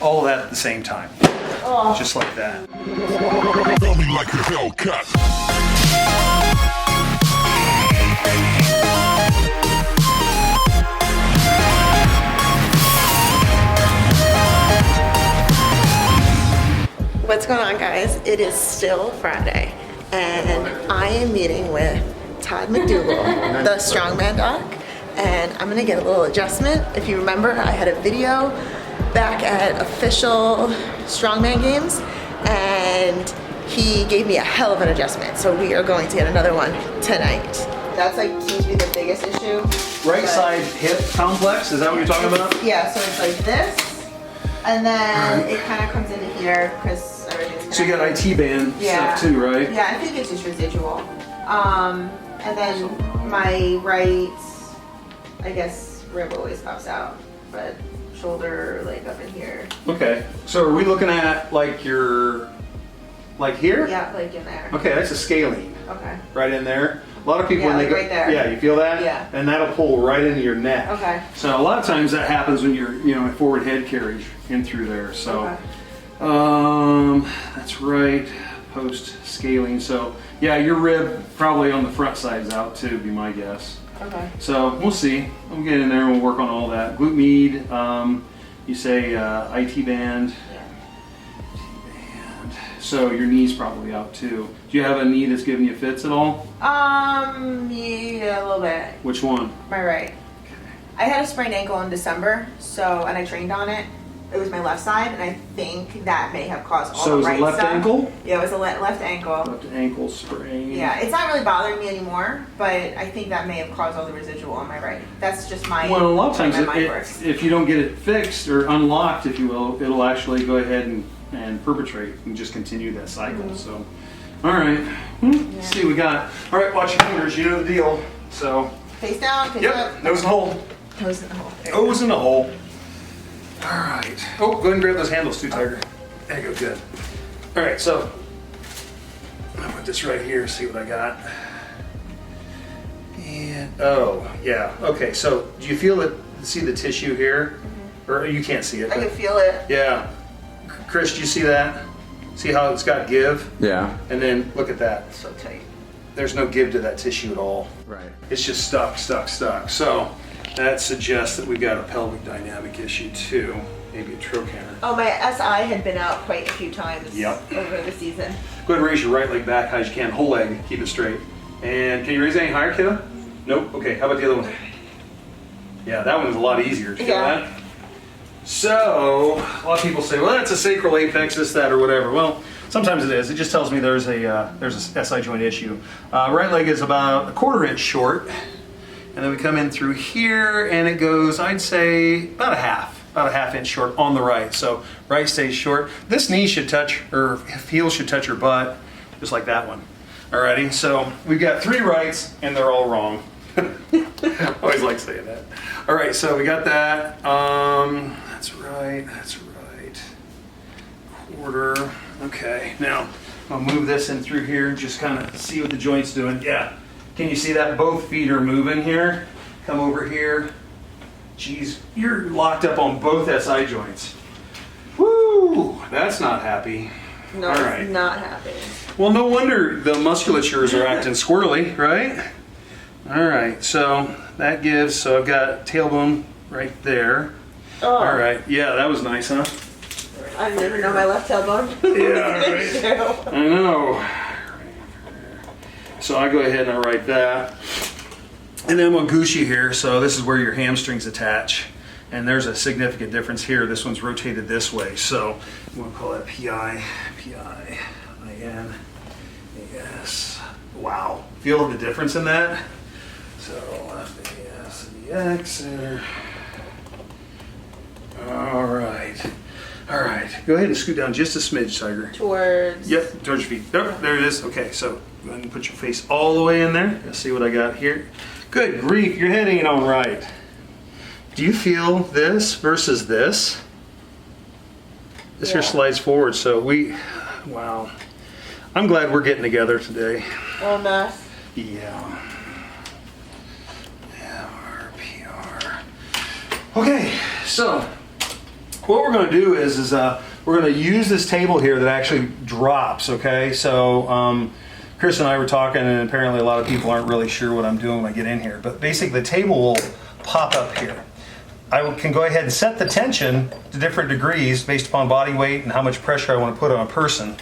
All of that at the same time. Oh. Just like that. Feel me like a Hellcat. What's going on, guys? It is still Friday, and I am meeting with Todd McDougal, the strongman doc, and I'm gonna get a little adjustment. If you remember, I had a video back at official strongman games, and he gave me a hell of an adjustment. So we are going to get another one tonight. That's like seems to be the biggest issue. Right side hip complex, is that what you're talking about? Yeah, so it's like this, and then it kind of comes into here because everything's So you got IT band stuff too, right? Yeah, I think it's just residual. And then my right, I guess, rib always pops out, but shoulder, like up in here. Okay, so are we looking at like your, like here? Yeah, like in there. Okay, that's a scalene. Okay. Right in there. A lot of people Yeah, when they like go, right there. yeah, you feel that? Yeah. And that'll pull right into your neck. Okay. So a lot of times that happens when you're, you know, forward head carriage in through there. So, that's right. Post scaling. So yeah, your rib probably on the front side is out too, be my guess. Okay. So we'll see. We'll get in there and we'll work on all that. Glute med. You say IT band. So your knee's probably out too. Do you have a knee that's giving you fits at all? Yeah, a little bit. Which one? My right. I had a sprained ankle in December, and I trained on it. It was my left side, and I think that may have caused all So the right it was left stuff. ankle? Yeah, it was a left ankle. Left ankle sprain. Yeah, it's not really bothering me anymore, but I think that may have caused all the residual on my right. That's just my. Well, a lot of times my mind works. if you don't get it fixed or unlocked, if you will, it'll actually go ahead and perpetrate and just continue that cycle. So, all right, let's see what we got. All right, watch your fingers. You know the deal. So, Face down, face yep, up. nose in the hole. Nose in the hole. Nose in the hole. All right. Oh, go ahead and grab those handles too, Tiger. There you go, good. All right, so I'll put this right here, see what I got. And, oh, yeah, okay, so do you feel it, see the tissue here? Or you can't see it? I but- can feel it. Yeah. Chris, do you see that? See how it's got give? Yeah. And then look at that. So tight. There's no give to that tissue at all. Right. It's just stuck. So that suggests that we've got a pelvic dynamic issue too. Maybe a trochanter. Oh, my SI had been out quite a few times Yep. over the season. Go ahead and raise your right leg back high as you can. Whole leg. Keep it straight. And can you raise it any higher, kiddo? Nope. Okay. How about the other one? Yeah, that one was a lot easier. Did you feel that? So a lot of people say, well, that's a sacral apex, this, that, or whatever. Well, sometimes it is. It just tells me there's a SI joint issue. Right leg is about a 1/4 inch short, and then we come in through here, and it goes, I'd say, about a half inch short on the right. So right stays short. This knee should touch, or heel should touch your butt, just like that one. Alrighty. So we've got 3 rights, and they're all wrong. Always like saying that. All right, so we got that. That's right. That's right. 1/4. Okay. Now I'll move this in through here and just kind of see what the joint's doing. Yeah. Can you see that? Both feet are moving here. Come over here. Geez, you're locked up on both SI joints. Woo! That's not happy. No, All it's right. not happy. Well, no wonder the musculatures are acting squirrely, right? All right, so that gives, so I've got tailbone right there. Oh. All right, yeah, that was nice, huh? I didn't even know my left tailbone. Yeah, right. I know. So I go ahead and I write that. And then we'll goose you here, so this is where your hamstrings attach. And there's a significant difference here. This one's rotated this way, so we'll call that PI, PI-IN, AS. Wow, feel the difference in that? So left AS and the X there. All right. All right. Go ahead and scoot down just a smidge, Tiger. Towards. Yep, towards your feet. Oh, there it is. Okay, so go ahead and put your face all the way in there. Let's see what I got here. Good grief, your head ain't on right. Do you feel this versus this? This here slides forward, so wow. I'm glad we're getting together today. Oh, mess. Yeah. RPR. Okay, so what we're going to do is we're going to use this table here that actually drops, okay? So Chris and I were talking, and apparently a lot of people aren't really sure what I'm doing when I get in here, but basically the table will pop up here. I can go ahead and set the tension to different degrees based upon body weight and how much pressure I want to put on a person.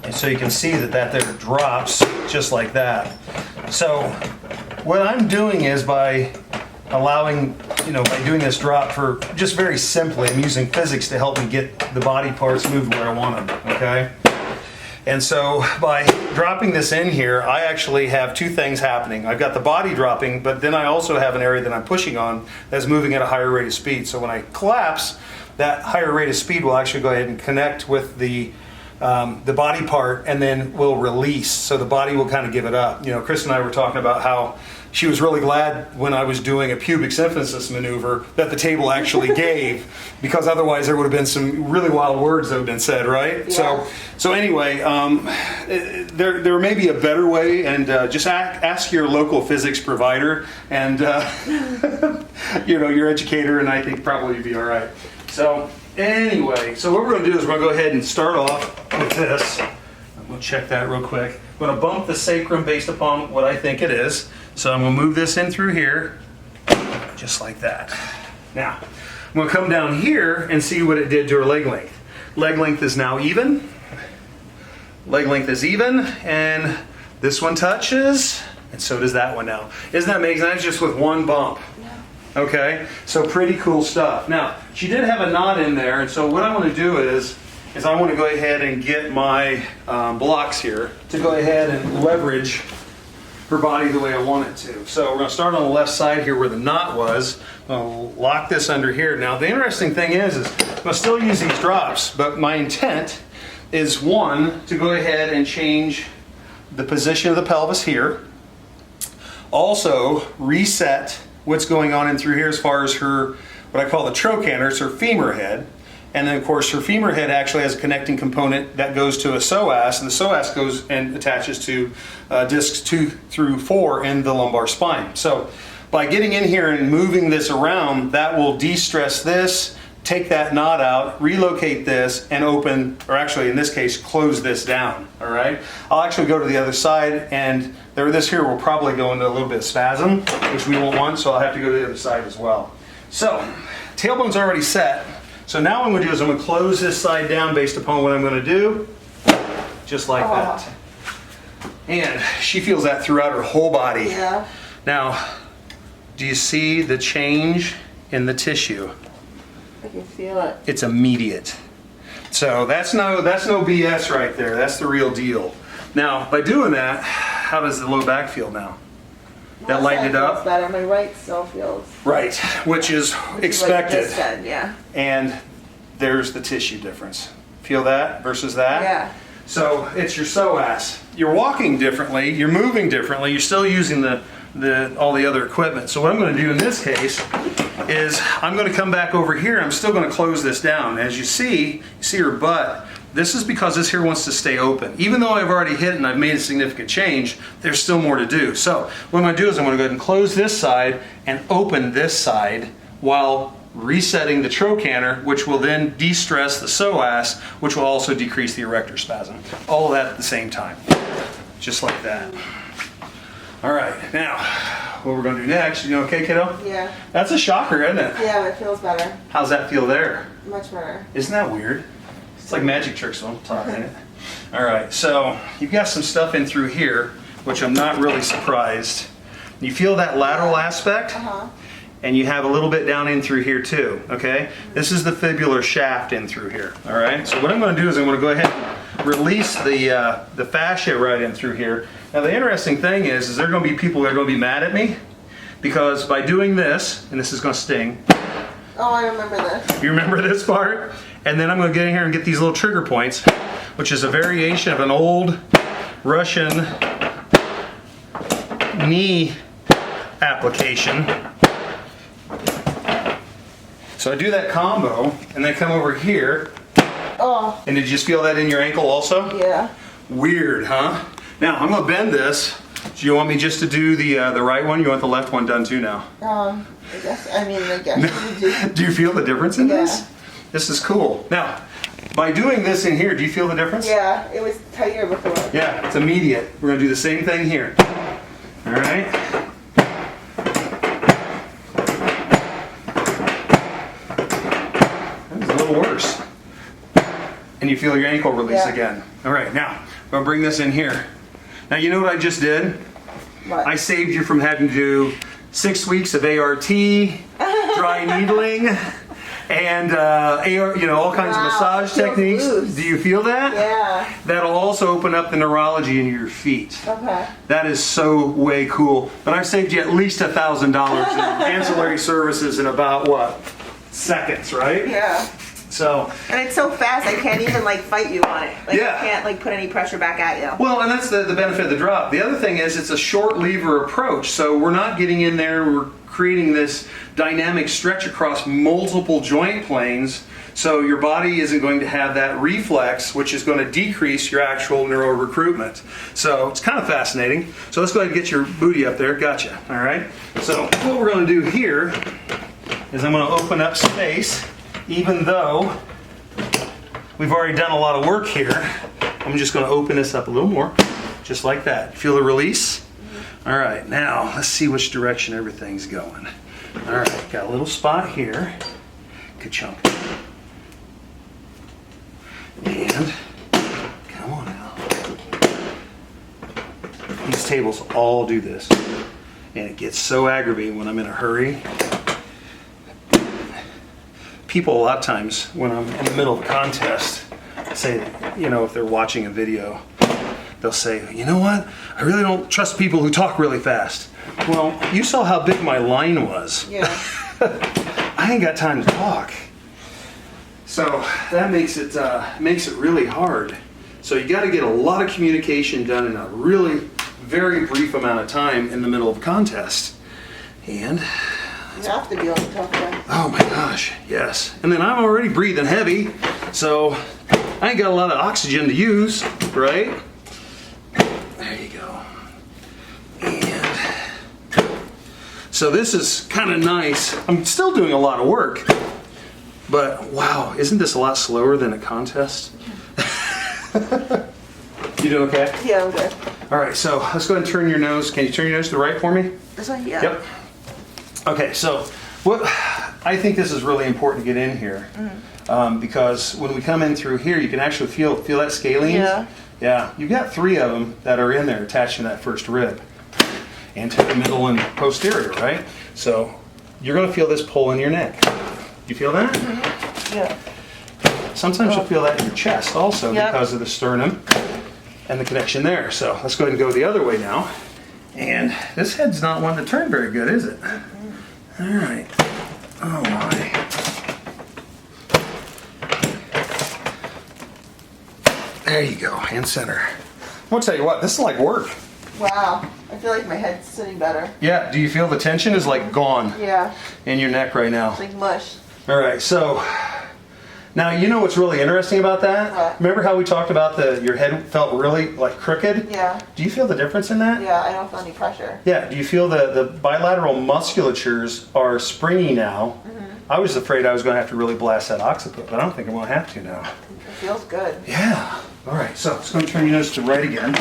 And so you can see that there drops just like that. So what I'm doing is by allowing, by doing this drop for just very simply, I'm using physics to help me get the body parts moved where I want them, okay? And so by dropping this in here, I actually have two things happening. I've got the body dropping, but then I also have an area that I'm pushing on that's moving at a higher rate of speed. So when I collapse, that higher rate of speed will actually go ahead and connect with the body part, and then will release. So the body will kind of give it up. Chris and I were talking about how she was really glad when I was doing a pubic symphysis maneuver that the table actually gave, because otherwise there would have been some really wild words that would have been said, right? Yeah. So anyway, there may be a better way, and just ask your local physics provider and your educator, and I think probably you'd be all right. So anyway, so what we're going to do is we're going to go ahead and start off with this. I'm going to check that real quick. I'm going to bump the sacrum based upon what I think it is. So I'm going to move this in through here, just like that. Now, I'm going to come down here and see what it did to her leg length. Leg length is now even. Leg length is even, and this one touches, and so does that one now. Isn't that amazing? That's just with one bump. Okay, so pretty cool stuff. Now, she did have a knot in there, and so what I want to do is I want to go ahead and get my blocks here to go ahead and leverage her body the way I want it to. So we're going to start on the left side here where the knot was. I'm going to lock this under here. Now, the interesting thing is I'm going to still use these drops, but my intent is, one, to go ahead and change the position of the pelvis here. Also, reset what's going on in through here as far as her, what I call the trochanter, it's her femur head. And then, of course, her femur head actually has a connecting component that goes to a psoas, and the psoas goes and attaches to discs 2 through 4 in the lumbar spine. So by getting in here and moving this around, that will de-stress this, take that knot out, relocate this, and open, or actually in this case, close this down, all right? I'll actually go to the other side, and this here will probably go into a little bit of spasm, which we won't want, so I'll have to go to the other side as well. So, tailbone's already set. So now what I'm going to do is I'm going to close this side down based upon what I'm going to do, just like that. And she feels that throughout her whole body. Yeah. Now, do you see the change in the tissue? I can feel it. It's immediate. So that's no BS right there. That's the real deal. Now, by doing that, how does the low back feel now? That lightened it up? Better. My right still feels. Right, which is expected. Like this side, yeah. And there's the tissue difference. Feel that versus that? Yeah. So it's your psoas. You're walking differently, you're moving differently, you're still using all the other equipment. So what I'm going to do in this case is I'm going to come back over here. I'm still going to close this down. As you see her butt. This is because this here wants to stay open. Even though I've already hit it and I've made a significant change, there's still more to do. So what I'm going to do is I'm going to go ahead and close this side and open this side while resetting the trochanter, which will then de-stress the psoas, which will also decrease the erector spasm. All of that at the same time. Just like that. All right, now what we're going to do next, you okay, kiddo? Yeah. That's a shocker, isn't it? Yeah, but it feels better. How's that feel there? Much better. Isn't that weird? It's like magic tricks, so I'm talking it. All right, so you've got some stuff in through here, which I'm not really surprised. You feel that lateral aspect? Uh-huh. And you have a little bit down in through here too, okay? This is the fibular shaft in through here, all right? So what I'm going to do is I'm going to go ahead and release the fascia right in through here. Now the interesting thing is there are going to be people that are going to be mad at me because by doing this, and this is going to sting. Oh, I remember this. You remember this part? And then I'm going to get in here and get these little trigger points, which is a variation of an old Russian knee application. So I do that combo, and then come over here. Oh. And did you just feel that in your ankle also? Yeah. Weird, huh? Now I'm going to bend this Do you want me just to do the right one? You want the left one done too now? I guess you Do you feel the difference in this? Yeah. This is cool. Now, by doing this in here, do you feel the difference? Yeah, it was tighter before. Yeah, it's immediate. We're gonna do the same thing here. All right. That was a little worse. And you feel your ankle release again. All right, now, I'm gonna bring this in here. Now, you know what I just did? What? I saved you from having to do 6 weeks of ART, dry needling, and all kinds of massage techniques. Loose. Do you feel that? Yeah. That'll also open up the neurology in your feet. Okay. That is so way cool. But I've saved you at least $1,000 in ancillary services in about what? Seconds, right? Yeah. So. And it's so fast, I can't even fight you on it. Yeah. I can't put any pressure back at you. Well, and that's the benefit of the drop. The other thing is it's a short lever approach. So we're not getting in there, we're creating this dynamic stretch across multiple joint planes. So your body isn't going to have that reflex, which is going to decrease your actual neuro recruitment. So it's kind of fascinating. So let's go ahead and get your booty up there. Gotcha. All right. So what we're going to do here is I'm going to open up space. Even though we've already done a lot of work here, I'm just going to open this up a little more, just like that. Feel the release? All right, now let's see which direction everything's going. All right, got a little spot here. Ka-chunk. And come on out. These tables all do this. And it gets so aggravating when I'm in a hurry. People a lot of times when I'm in the middle of a contest say, if they're watching a video, they'll say, you know what? I really don't trust people who talk really fast. Well, you saw how big my line was. Yeah. I ain't got time to talk. So that makes it really hard. So you got to get a lot of communication done in a really very brief amount of time in the middle of a contest. And You have to be able to talk fast. oh my gosh, yes. And then I'm already breathing heavy, so I ain't got a lot of oxygen to use, right? There you go. And so this is kind of nice. I'm still doing a lot of work, but wow, isn't this a lot slower than a contest? You doing okay? Yeah, I'm good. All right, so let's go ahead and turn your nose. Can you turn your nose to the right for me? This one? Yeah. Yep. Okay, so what I think this is really important to get in here because when we come in through here, you can actually feel that scalene. Yeah. Yeah, you've got 3 of them that are in there attached to that first rib, anterior, middle, and posterior, right? So you're going to feel this pull in your neck. You feel that? Mm-hmm. Yeah. Sometimes you'll feel that in your chest also Yep. because of the sternum and the connection there. So let's go ahead and go the other way now. And this head's not one to turn very good, is it? All right. Oh my. There you go, hand center. I'm gonna tell you what, this is like work. Wow. I feel like my head's sitting better. Yeah, do you feel the tension is like gone Yeah. in your neck right now? It's like mush. All right, so now you know what's really interesting about that? What? Remember how we talked about your head felt really like crooked? Yeah. Do you feel the difference in that? Yeah, I don't feel any pressure. Yeah, do you feel the bilateral musculatures are springy now? I was afraid I was going to have to really blast that occiput, but I don't think I'm going to have to now. It feels good. Yeah. All right, so let's go and turn your nose to the right again.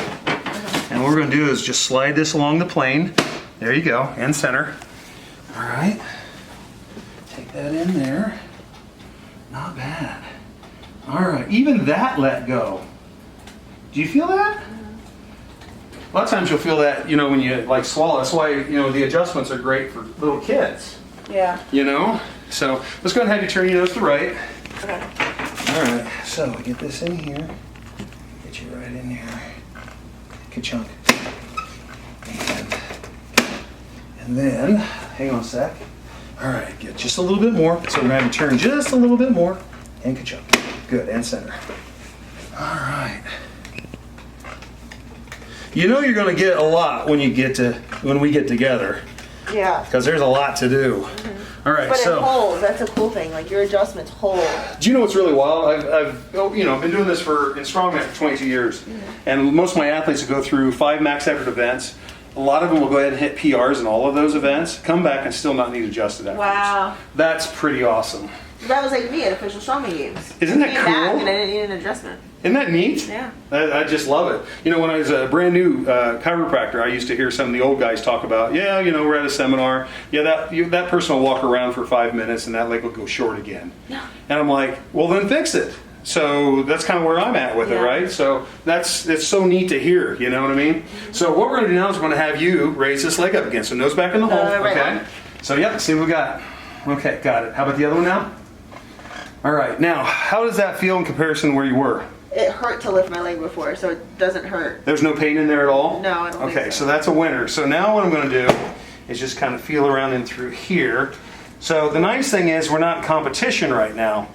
And what we're going to do is just slide this along the plane. There you go, and center. All right. Take that in there. Not bad. All right, even that let go. Do you feel that? A lot of times you'll feel that, when you swallow. That's why, the adjustments are great for little kids. Yeah. So let's go ahead and have you turn your nose to the right. Okay. All right, so get this in here. Get you right in here. Ka-chunk. And then, hang on a sec. All right, get just a little bit more. So we're going to have you turn just a little bit more. And ka-chunk. Good, and center. All right. You know you're going to get a lot when we get together. Yeah. Because there's a lot to do. All right, But so it holds. That's a cool thing. Like your adjustments hold. do you know what's really wild? I've been doing this in strongman for 22 years, and most of my athletes will go through 5 max effort events. A lot of them will go ahead and hit PRs in all of those events, come back and still not need adjusted efforts. Wow. That's pretty awesome. That was like me at official strongman games. Isn't that Came cool? back and I didn't need an adjustment. Isn't that neat? Yeah. I just love it. You know, when I was a brand new chiropractor, I used to hear some of the old guys talk about, yeah, you know, we're at a seminar. Yeah, that person will walk around for 5 minutes and that leg will go short again. Yeah. And I'm like, well, then fix it. So that's kind of where I'm at with it, right? So it's so neat to hear, you know what I mean? So what we're going to do now is we're going to have you raise this leg up again. So nose back in the hole, Right okay? on. So yeah, let's see what we got. Okay, got it. How about the other one now? All right, now, how does that feel in comparison to where you were? It hurt to lift my leg before, so it doesn't hurt. There's no pain in there at all? No, I don't think Okay, so. so that's a winner. So now what I'm going to do is just kind of feel around in through here. So the nice thing is we're not in competition right now.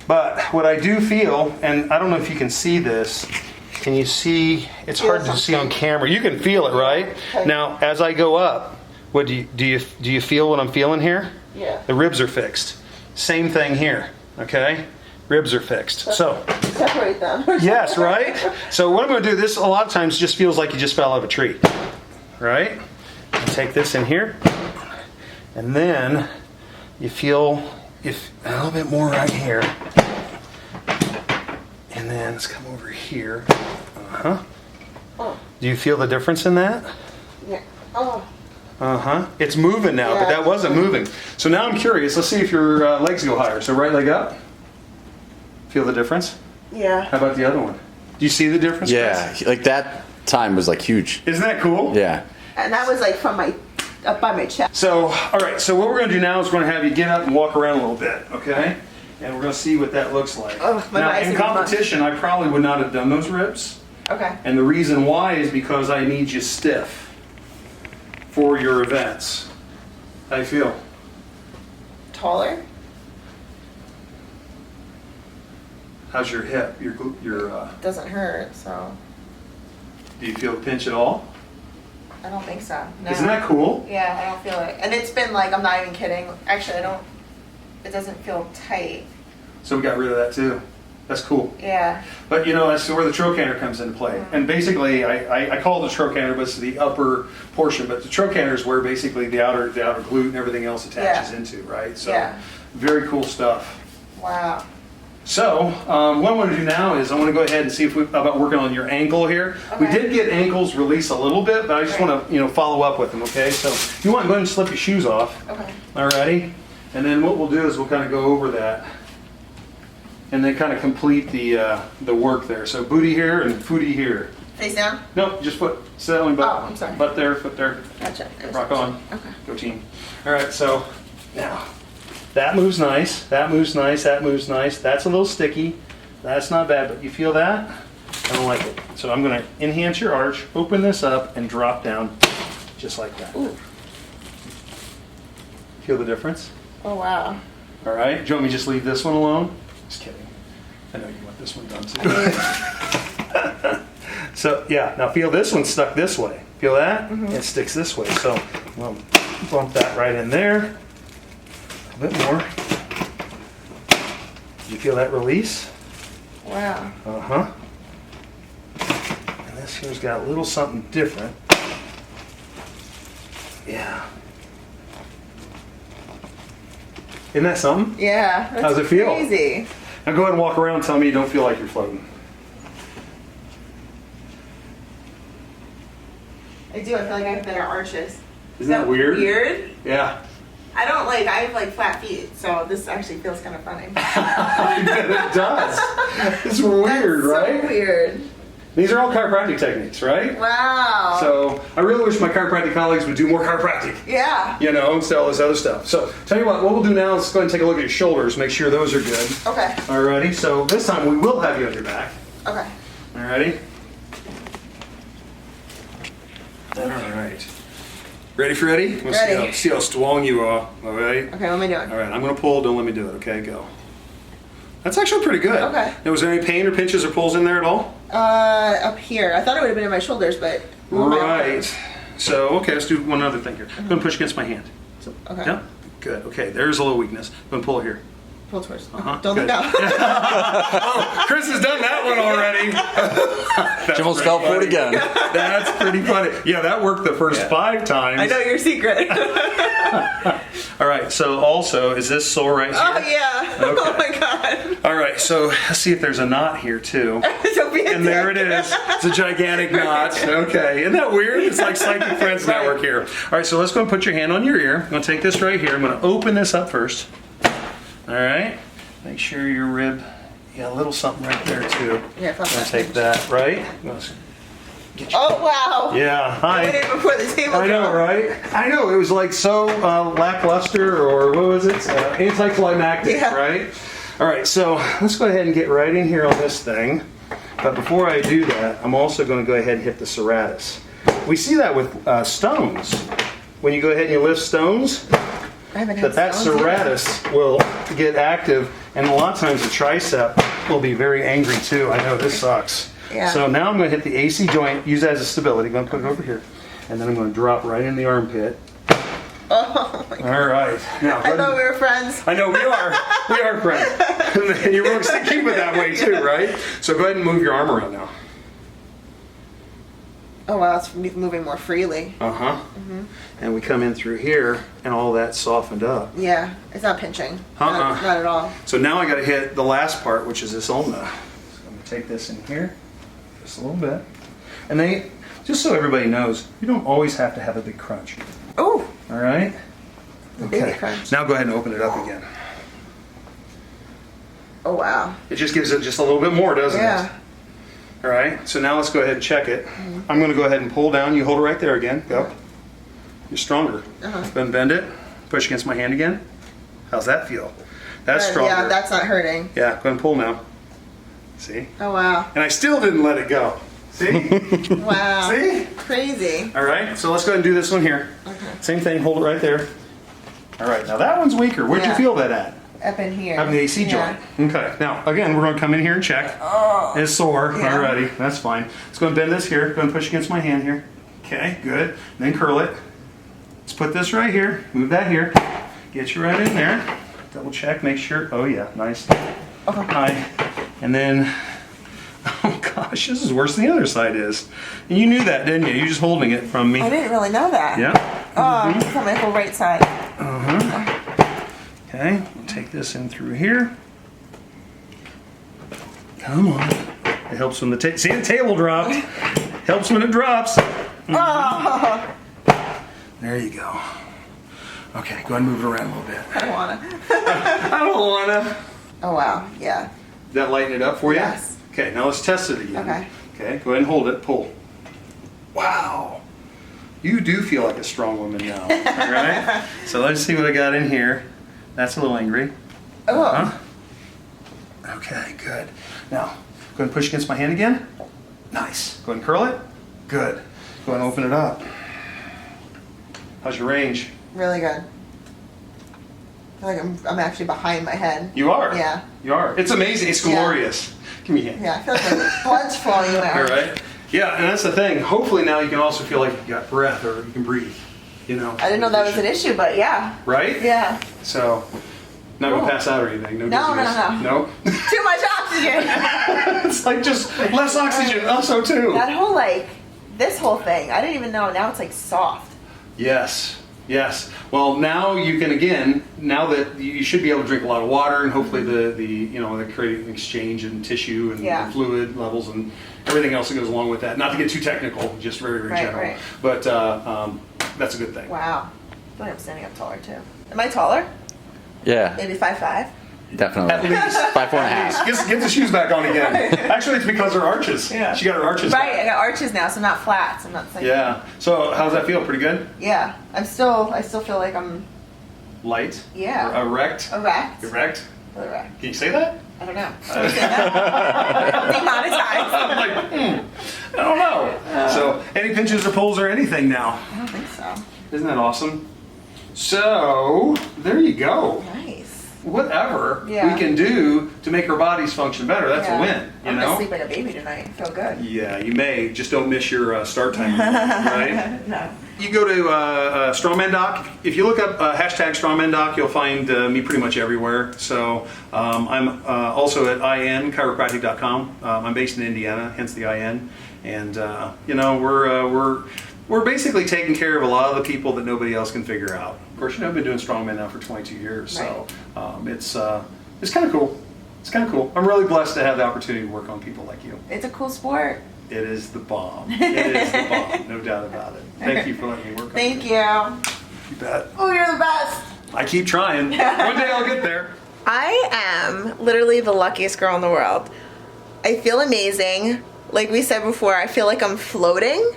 But what I do feel, and I don't know if you can see this, can you see? It's hard to see on camera. You can feel it, right? Okay. Now, as I go up, what do you feel what I'm feeling here? Yeah. The ribs are fixed. Same thing here, okay? Ribs are fixed. So, Separate them. yes, right? So what I'm going to do, this a lot of times just feels like you just fell out of a tree, right? I'll take this in here, and then you feel a little bit more right here, and then let's come over here. Oh. Do you feel the difference in that? Yeah. Oh. It's moving now, but that wasn't moving. So now I'm curious. Let's see if your legs go higher. So right leg up. Feel the difference? Yeah. How about the other one? Do you see the difference? Yeah, Chris? like that time was like huge. Isn't that cool? Yeah. And that was like from up by my chest. So, all right. So what we're going to do now is we're going to have you get up and walk around a little bit, okay? And we're going to see what that looks like. Oh, my now, biceps in are competition, I probably would not have done those ribs. Okay. And the reason why is because I need you stiff for your events. How you feel? Taller? How's your hip? Doesn't hurt, so Do you feel the pinch at all? I don't think so. No. Isn't that cool? Yeah, I don't feel it. And it's been like, I'm not even kidding. Actually, it doesn't feel tight. So we got rid of that too. That's cool. Yeah. But you know, that's where the trochanter comes into play. And basically, I call it the trochanter, but it's the upper portion. But the trochanter is where basically the outer glute and everything else attaches into, right? So very cool stuff. Wow. So what I want to do now is I want to go ahead and see about working on your ankle here. We did get ankles release a little bit, but I just want to follow up with them. Okay, so you want to go ahead and slip your shoes off. Okay. Alrighty, and then what we'll do is we'll kind of go over that, and then kind of complete the work there. So booty here and footy here. Face down? No, just foot. Sit on butt. Oh, I'm sorry. Butt there, foot there. Gotcha. Rock on. Okay. Go team. All right, so now. That moves nice, that moves nice, that moves nice. That's a little sticky. That's not bad, but you feel that? I don't like it. So I'm gonna enhance your arch, open this up, and drop down just like that. Ooh. Feel the difference? Oh, wow. All right, do you want me to just leave this one alone? Just kidding. I know you want this one done too. So yeah, now feel this one stuck this way. Feel that? It sticks this way. So we'll bump that right in there. A bit more. You feel that release? Wow. And this here's got a little something different. Yeah. Isn't that something? Yeah. That's How's it feel? Crazy. Now go ahead and walk around and tell me you don't feel like you're floating. I do. I feel like I have better arches. Isn't that weird? Weird? Yeah. I have like flat feet, so this actually feels kind of funny. It does. It's weird, That's right? So weird. These are all chiropractic techniques, right? Wow. So I really wish my chiropractic colleagues would do more chiropractic. Yeah. Instead of all this other stuff. So tell you what we'll do now is go ahead and take a look at your shoulders, make sure those are good. Okay. Alrighty, so this time we will have you on your back. Okay. Alrighty. Alright. Ready, Freddie? We'll Ready. see how strong you are. Alright? Okay, what am I doing? Alright, I'm going to pull. Don't let me do it. Okay, go. That's actually pretty good. Okay. Now, was there any pain or pinches or pulls in there at all? Up here. I thought it would have been in my shoulders, but... Right. So, okay, let's do one other thing here. Go ahead and push against my hand. Okay. Yep. good. Okay, there's a little weakness. Go and pull it here. Pull towards. Uh-huh, Don't good. look out. Oh, Chris has done that one already. She almost fell for it again. That's pretty funny. Yeah, that worked the first 5 times. I know your secret. All right, so also, is this sore right here? Oh, yeah. Okay. Oh, my God. All right, so let's see if there's a knot here, too. Don't be a And there it dick. is. It's a gigantic knot. Okay, isn't that weird? It's like Psychic Friends Network here. All right, so let's go and put your hand on your ear. I'm going to take this right here. I'm going to open this up first. All right, make sure your rib, a little something right there, too. Yeah, I'm going to take that, right? Oh, wow. Yeah, hi. Wait before the table. I know, right? I know, it was like so lackluster, or what was it? Anticlimactic, Yeah. right? All right, so let's go ahead and get right in here on this thing. But before I do that, I'm also going to go ahead and hit the serratus. We see that with stones. When you go ahead and you lift stones, I haven't had that stones yet. serratus will get active, and a lot of times the tricep will be very angry too. I know this sucks. Yeah. So now I'm going to hit the AC joint, use that as a stability. I'm going to put it over here, and then I'm going to drop right in the armpit. Oh, my God. All right. Now, I thought we were friends. I know we are. We are friends. And you're supposed to keep it that way too, right? So go ahead and move your arm around now. Oh, wow. It's moving more freely. Uh-huh. And we come in through here, and all that's softened up. Yeah. It's not pinching. Uh-uh. Not at all. So now I got to hit the last part, which is this ulna. So I'm going to take this in here, just a little bit. And then, just so everybody knows, you don't always have to have a big crunch. Oh. All right? The baby crunch. Now go ahead and open it up again. Oh, wow. It just gives it just a little bit more, doesn't Yeah. it? All right, so now let's go ahead and check it. I'm going to go ahead and pull down. You hold it right there again. Go. You're stronger. Go ahead and bend it. Push against my hand again. How's that feel? That's stronger. Yeah, that's not hurting. Yeah, go ahead and pull now. See? Oh, wow. And I still didn't let it go. See? Wow. See? Crazy. All right, so let's go ahead and do this one here. Okay. Same thing, hold it right there. All right, now that one's weaker. Where'd you Yeah. feel that at? Up in here. Up in the AC Yeah. joint. Okay, now again, we're going to come in here and check. Oh. It's sore Yeah. already. That's fine. Let's go and bend this here. Go and push against my hand here. Okay, good. And then curl it. Let's put this right here. Move that here. Get you right in there. Double check, make sure. Oh yeah, nice. Hi. And then, oh gosh, this is worse than the other side is. And you knew that, didn't you? You're just holding it from me. I didn't really know that. Yeah. Oh, it's on my whole right side. Okay, we'll take this in through here. Come on. It helps when the see the table dropped. Helps when it drops. Oh, There you go. Okay, go ahead and move it around a little bit. I don't wanna. I don't wanna. Oh, wow. Yeah. Did that lighten it up for you? Yes. Okay, now let's test it again. Okay. Okay, go ahead and hold it. Pull. Wow. You do feel like a strong woman now. All right? So let's see what I got in here. That's a little angry. Oh. Huh? Okay, good. Now, go ahead and push against my hand again. Nice. Go ahead and curl it. Good. Go ahead and open it up. How's your range? Really good. I feel like I'm actually behind my head. You are. Yeah. You are. It's amazing. It's Yeah. glorious. Give me a hand. Yeah, I feel like my blood's flowing in my All arms. right. Yeah, and that's the thing. Hopefully now you can also feel like you got breath or you can breathe. You know. I didn't know that was an issue, but yeah. Right? Yeah. So, not gonna pass out or anything. No. No, dizziness. no. Nope. Too much oxygen. It's like just less oxygen. Also too. That whole this whole thing, I didn't even know. Now it's like soft. Yes. Yes. Well, now you can again. Now that you should be able to drink a lot of water, and hopefully the creating exchange in tissue and Yeah. fluid levels and everything else that goes along with that. Not to get too technical, just very Right, general. right. But that's a good thing. Wow. I feel like I'm standing up taller too. Am I taller? Yeah, Maybe 5'5". definitely. At least. 5'4.5". Get the shoes back on again. Actually, it's because her arches. Yeah. She got her arches Right, I back. got arches now, so I'm not flats. I'm not saying. Yeah. So how's that feel? Pretty good? Yeah. I still feel like I'm Light? Yeah. Erect? erect. Erect? Erect. Can you say that? I don't know. Can you say that? Demonetized. I'm like, I don't know. So, any pinches or pulls or anything now? I don't think so. Isn't that awesome? So, there you go. Nice. Whatever Yeah. we can do to make our bodies function better, that's Yeah. a win. You I'm know? gonna sleep like a baby tonight. I feel good. Yeah, you may. Just don't miss your start time, right? No. You go to StrongManDoc. If you look up hashtag StrongManDoc, you'll find me pretty much everywhere. So I'm also at inchiropractic.com. I'm based in Indiana, hence the IN. And you know, we're basically taking care of a lot of the people that nobody else can figure out. Of course, you know, I've been doing strongman now for 22 years, so it's kind of cool. It's kind of cool. I'm really blessed to have the opportunity to work on people like you. It's a cool sport. It is the bomb. It is the bomb, no doubt about it. Thank you for letting me work on it. Thank you. You bet. Oh, you're the best. I keep trying. One day I'll get there. I am literally the luckiest girl in the world. I feel amazing. Like we said before, I feel like I'm floating.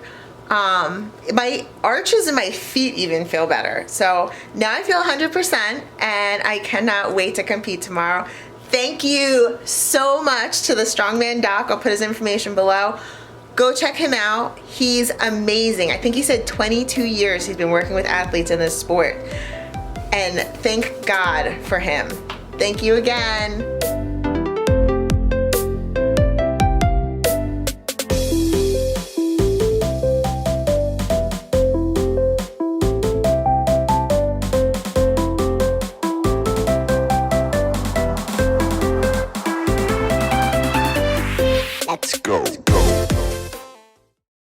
My arches and my feet even feel better. So now I feel 100% and I cannot wait to compete tomorrow. Thank you so much to the Strongman Doc. I'll put his information below. Go check him out. He's amazing. I think he said 22 years he's been working with athletes in this sport. And thank God for him. Thank you again. Let's go.